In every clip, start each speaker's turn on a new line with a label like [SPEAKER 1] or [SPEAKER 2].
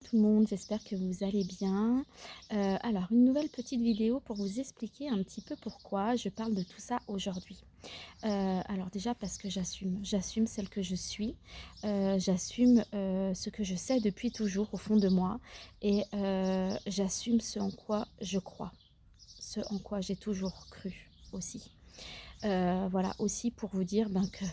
[SPEAKER 1] tout le monde, j'espère que vous allez bien. Alors, une nouvelle petite vidéo pour vous expliquer un petit peu pourquoi je parle de tout ça aujourd'hui. Alors déjà parce que j'assume celle que je suis, j'assume ce que je sais depuis toujours au fond de moi et j'assume ce en quoi je crois, ce en quoi j'ai toujours cru aussi. Voilà, aussi pour vous dire que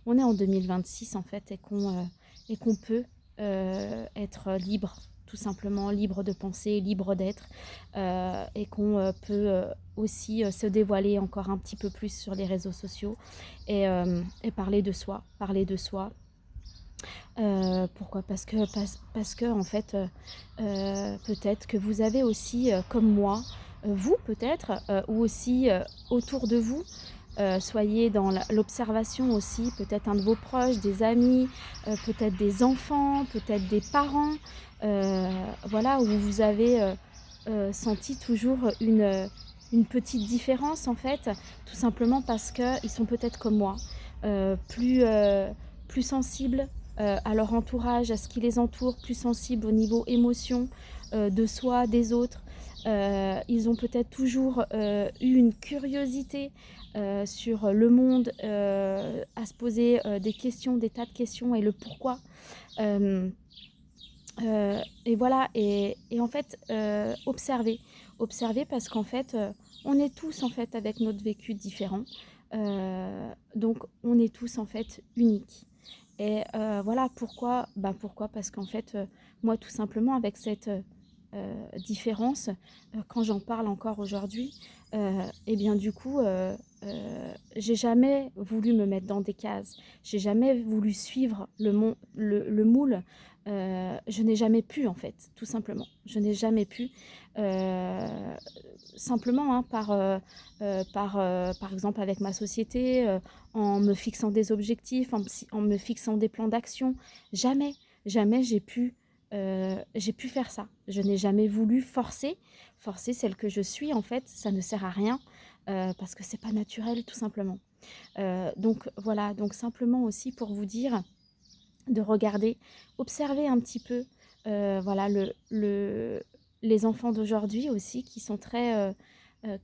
[SPEAKER 1] on est en 2026 en fait et qu'on peut être libre, tout simplement libre de penser, libre d'être et qu'on peut aussi se dévoiler encore un petit peu plus sur les réseaux sociaux et parler de soi, pourquoi? Parce que en fait, peut-être que vous avez aussi, comme moi, vous peut-être, ou aussi, autour de vous, soyez dans l'observation aussi, peut-être un de vos proches, des amis, peut-être des enfants, peut-être des parents, heu, voilà, où vous avez, senti toujours une petite différence en fait, tout simplement parce qu'ils sont peut-être comme moi, plus sensibles à leur entourage, à ce qui les entoure, plus sensibles au niveau émotion, de soi, des autres. Ils ont peut-être toujours, eu une curiosité, sur le monde, à se poser, des questions, des tas de questions et le pourquoi. Hem et voilà et en fait, observer. Observer parce qu'en fait, on est tous en fait avec notre vécu différent. Donc on est tous en fait uniques et voilà pourquoi, pourquoi? Parce qu'en fait, moi tout simplement avec cette, différence, quand j'en parle encore aujourd'hui, et bien du coup, j'ai jamais voulu me mettre dans des cases. J'ai jamais voulu suivre le moule. Je n'ai jamais pu en fait, tout simplement. Je n'ai jamais pu, heu, simplement, hein, par exemple avec ma société, en me fixant des objectifs, en me fixant des plans d'action. Jamais, jamais j'ai pu faire ça. Je n'ai jamais voulu forcer celle que je suis en fait, ça ne sert à rien, parce que c'est pas naturel tout simplement. Donc voilà, donc simplement aussi pour vous dire de regarder, observer un petit peu, voilà les enfants d'aujourd'hui aussi qui sont très,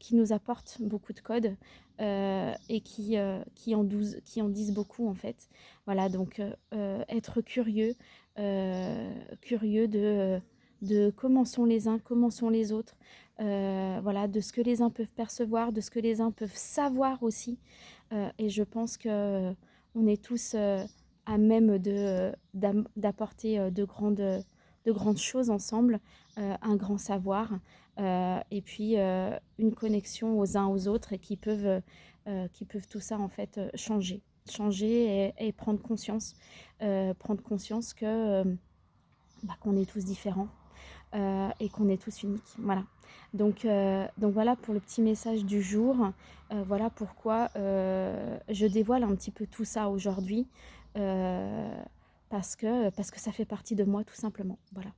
[SPEAKER 1] qui nous apportent beaucoup de codes, et qui en disent beaucoup en fait. Voilà donc être curieux, curieux de comment sont les uns, comment sont les autres, voilà, de ce que les uns peuvent percevoir, de ce que les uns peuvent savoir aussi, et je pense qu'on est tous, à même d'apporter, de grandes choses ensemble, un grand savoir, et puis, une connexion aux uns aux autres et qui peuvent tout ça en fait, changer et prendre conscience que, qu'on est tous différents, et qu'on est tous uniques. Voilà. Donc voilà pour le petit message du jour. Voilà pourquoi, je dévoile un petit peu tout ça aujourd'hui, parce que ça fait partie de moi tout simplement. Voilà.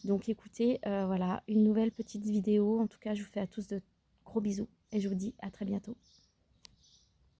[SPEAKER 1] Donc écoutez, voilà, une nouvelle petite vidéo. En tout cas, je vous fais à tous de gros bisous et je vous dis à très bientôt.